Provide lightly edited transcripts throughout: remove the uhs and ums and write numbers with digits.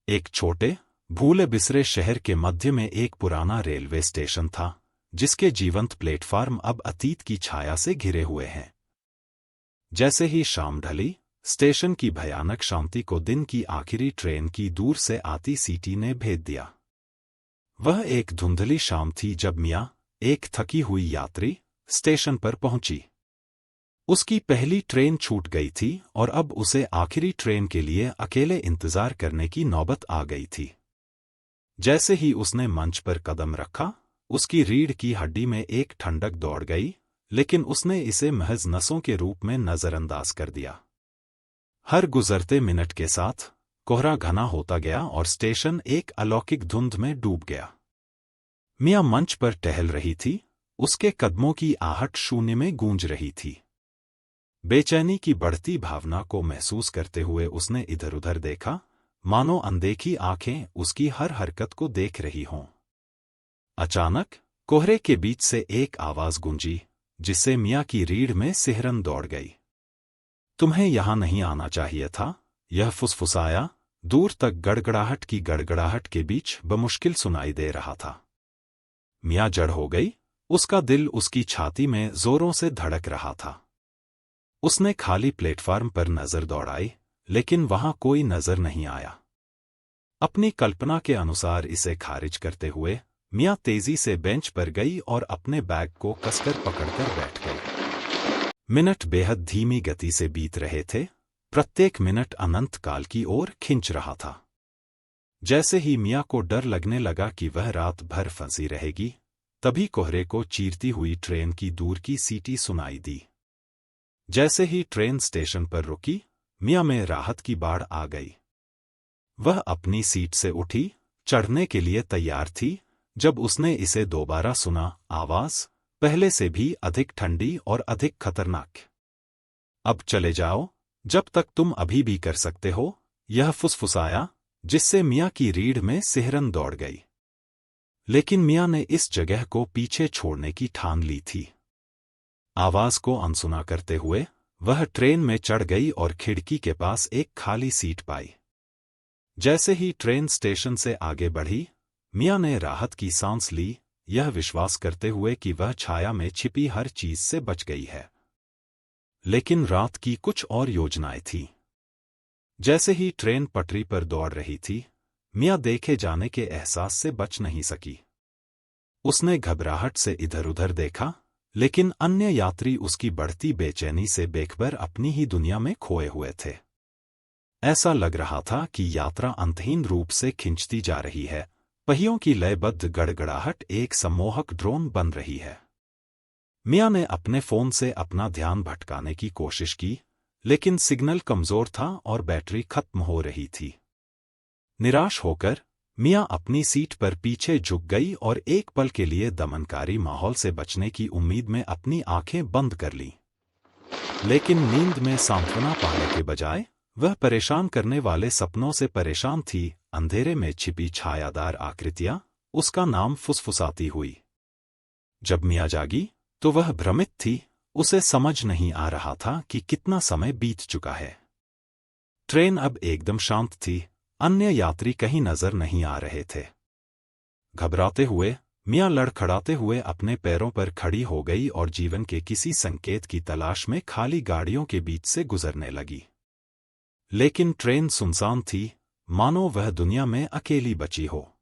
एक छोटे, भूले बिसरे शहर के मध्य में एक पुराना रेलवे स्टेशन था, जिसके जीवंत प्लेटफार्म अब अतीत की छाया से घिरे हुए हैं। जैसे ही शाम ढली, स्टेशन की भयानक शांति को दिन की आखिरी ट्रेन की दूर से आती सीटी ने भेद दिया। वह एक धुंधली शाम थी जब मियाँ, एक थकी हुई यात्री, स्टेशन पर पहुंची। उसकी पहली ट्रेन छूट गई थी और अब उसे आखिरी ट्रेन के लिए अकेले इंतजार करने की नौबत आ गई थी। जैसे ही उसने मंच पर कदम रखा, उसकी रीढ़ की हड्डी में एक ठंडक दौड़ गई, लेकिन उसने इसे महज नसों के रूप में नजरअंदाज कर दिया। हर गुजरते मिनट के साथ कोहरा घना होता गया और स्टेशन एक अलौकिक धुंध में डूब गया। मियाँ मंच पर टहल रही थी, उसके कदमों की आहट शून्य में गूंज रही थी। बेचैनी की बढ़ती भावना को महसूस करते हुए उसने इधर-उधर देखा, मानो अनदेखी आंखें उसकी हर हरकत को देख रही हों। अचानक कोहरे के बीच से एक आवाज गूंजी, जिससे मियाँ की रीढ़ में सिहरन दौड़ गई। तुम्हें यहां नहीं आना चाहिए था, यह फुसफुसाया, दूर तक गड़गड़ाहट की गड़गड़ाहट के बीच बमुश्किल सुनाई दे रहा था। मियाँ जड़ हो गई, उसका दिल उसकी छाती में जोरों से धड़क रहा था। उसने खाली प्लेटफार्म पर नजर दौड़ाई, लेकिन वहां कोई नजर नहीं आया। अपनी कल्पना के अनुसार इसे खारिज करते हुए मियाँ तेजी से बेंच पर गई और अपने बैग को कसकर पकड़कर बैठ गई। मिनट बेहद धीमी गति से बीत रहे थे, प्रत्येक मिनट अनंत काल की ओर खिंच रहा था। जैसे ही मियाँ को डर लगने लगा कि वह रात भर फंसी रहेगी, तभी कोहरे को चीरती हुई ट्रेन की दूर की सीटी सुनाई दी। जैसे ही ट्रेन स्टेशन पर रुकी, मियाँ में राहत की बाढ़ आ गई। वह अपनी सीट से उठी, चढ़ने के लिए तैयार थी, जब उसने इसे दोबारा सुना, आवाज पहले से भी अधिक ठंडी और अधिक खतरनाक। अब चले जाओ, जब तक तुम अभी भी कर सकते हो, यह फुसफुसाया, जिससे मियाँ की रीढ़ में सिहरन दौड़ गई। लेकिन मियाँ ने इस जगह को पीछे छोड़ने की ठान ली थी। आवाज को अनसुना करते हुए वह ट्रेन में चढ़ गई और खिड़की के पास एक खाली सीट पाई। जैसे ही ट्रेन स्टेशन से आगे बढ़ी, मियाँ ने राहत की सांस ली, यह विश्वास करते हुए कि वह छाया में छिपी हर चीज से बच गई है। लेकिन रात की कुछ और योजनाएं थीं। जैसे ही ट्रेन पटरी पर दौड़ रही थी, मियाँ देखे जाने के एहसास से बच नहीं सकी। उसने घबराहट से इधर-उधर देखा, लेकिन अन्य यात्री उसकी बढ़ती बेचैनी से बेखबर अपनी ही दुनिया में खोए हुए थे। ऐसा लग रहा था कि यात्रा अंतहीन रूप से खिंचती जा रही है, पहियों की लयबद्ध गड़गड़ाहट एक सम्मोहक ड्रोन बन रही है। मियाँ ने अपने फोन से अपना ध्यान भटकाने की कोशिश की, लेकिन सिग्नल कमजोर था और बैटरी खत्म हो रही थी। निराश होकर मियाँ अपनी सीट पर पीछे झुक गई और एक पल के लिए दमनकारी माहौल से बचने की उम्मीद में अपनी आंखें बंद कर लीं। लेकिन नींद में सांत्वना पाने के बजाय वह परेशान करने वाले सपनों से परेशान थी। अंधेरे में छिपी छायादार आकृतियां उसका नाम फुसफुसाती हुई। जब मियाँ जागी तो वह भ्रमित थी, उसे समझ नहीं आ रहा था कि कितना समय बीत चुका है। ट्रेन अब एकदम शांत थी, अन्य यात्री कहीं नजर नहीं आ रहे थे। घबराते हुए मियाँ लड़खड़ाते हुए अपने पैरों पर खड़ी हो गई और जीवन के किसी संकेत की तलाश में खाली गाड़ियों के बीच से गुजरने लगी। लेकिन ट्रेन सुनसान थी, मानो वह दुनिया में अकेली बची हो।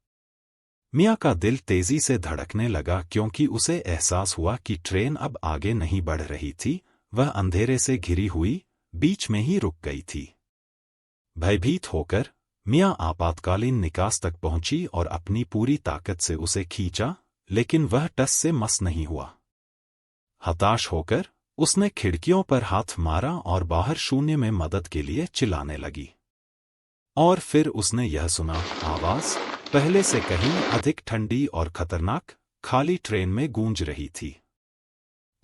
मियाँ का दिल तेजी से धड़कने लगा क्योंकि उसे एहसास हुआ कि ट्रेन अब आगे नहीं बढ़ रही थी, वह अंधेरे से घिरी हुई बीच में ही रुक गई थी। भयभीत होकर मियाँ आपातकालीन निकास तक पहुंची और अपनी पूरी ताकत से उसे खींचा, लेकिन वह टस से मस नहीं हुआ। हताश होकर उसने खिड़कियों पर हाथ मारा और बाहर शून्य में मदद के लिए चिल्लाने लगी। और फिर उसने यह सुना, आवाज पहले से कहीं अधिक ठंडी और खतरनाक, खाली ट्रेन में गूंज रही थी।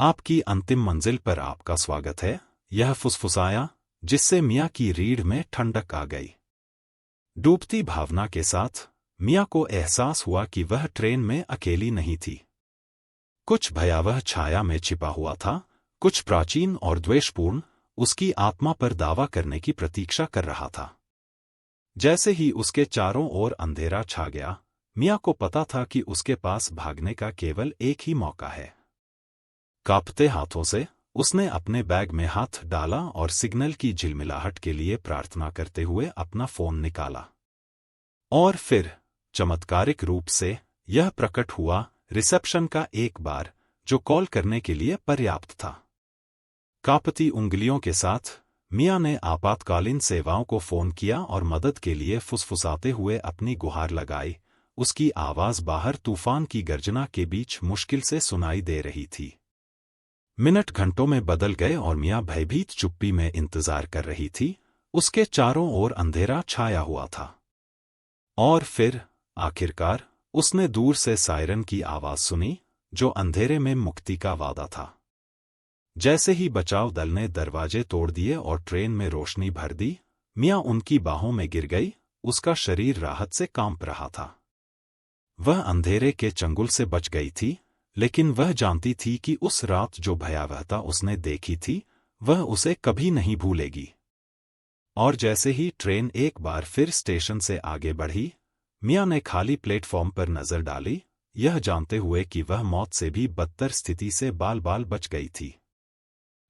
आपकी अंतिम मंजिल पर आपका स्वागत है, यह फुसफुसाया, जिससे मियाँ की रीढ़ में ठंडक आ गई। डूबती भावना के साथ मियाँ को एहसास हुआ कि वह ट्रेन में अकेली नहीं थी। कुछ भयावह छाया में छिपा हुआ था, कुछ प्राचीन और द्वेषपूर्ण, उसकी आत्मा पर दावा करने की प्रतीक्षा कर रहा था। जैसे ही उसके चारों ओर अंधेरा छा गया, मिया को पता था कि उसके पास भागने का केवल एक ही मौका है। कांपते हाथों से उसने अपने बैग में हाथ डाला और सिग्नल की झिलमिलाहट के लिए प्रार्थना करते हुए अपना फोन निकाला। और फिर चमत्कारिक रूप से यह प्रकट हुआ, रिसेप्शन का एक बार, जो कॉल करने के लिए पर्याप्त था। कांपती उंगलियों के साथ मिया ने आपातकालीन सेवाओं को फोन किया और मदद के लिए फुसफुसाते हुए अपनी गुहार लगाई। उसकी आवाज बाहर तूफान की गर्जना के बीच मुश्किल से सुनाई दे रही थी। मिनट घंटों में बदल गए और मिया भयभीत चुप्पी में इंतजार कर रही थी। उसके चारों ओर अंधेरा छाया हुआ था। और फिर आखिरकार उसने दूर से सायरन की आवाज सुनी, जो अंधेरे में मुक्ति का वादा था। जैसे ही बचाव दल ने दरवाजे तोड़ दिए और ट्रेन में रोशनी भर दी, मिया उनकी बाहों में गिर गई। उसका शरीर राहत से कांप रहा था। वह अंधेरे के चंगुल से बच गई थी, लेकिन वह जानती थी कि उस रात जो भयावहता उसने देखी थी, वह उसे कभी नहीं भूलेगी। और जैसे ही ट्रेन एक बार फिर स्टेशन से आगे बढ़ी, मिया ने खाली प्लेटफॉर्म पर नजर डाली, यह जानते हुए कि वह मौत से भी बदतर स्थिति से बाल-बाल बच गई थी।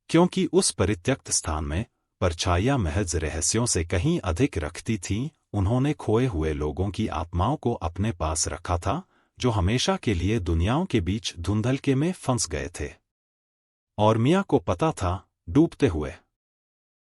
क्योंकि उस परित्यक्त स्थान में परछाइयां महज रहस्यों से कहीं अधिक रखती थीं। उन्होंने खोए हुए लोगों की आत्माओं को अपने पास रखा था, जो हमेशा के लिए दुनियाओं के बीच धुंधलके में फंस गए थे। और मिया को पता था, डूबते हुए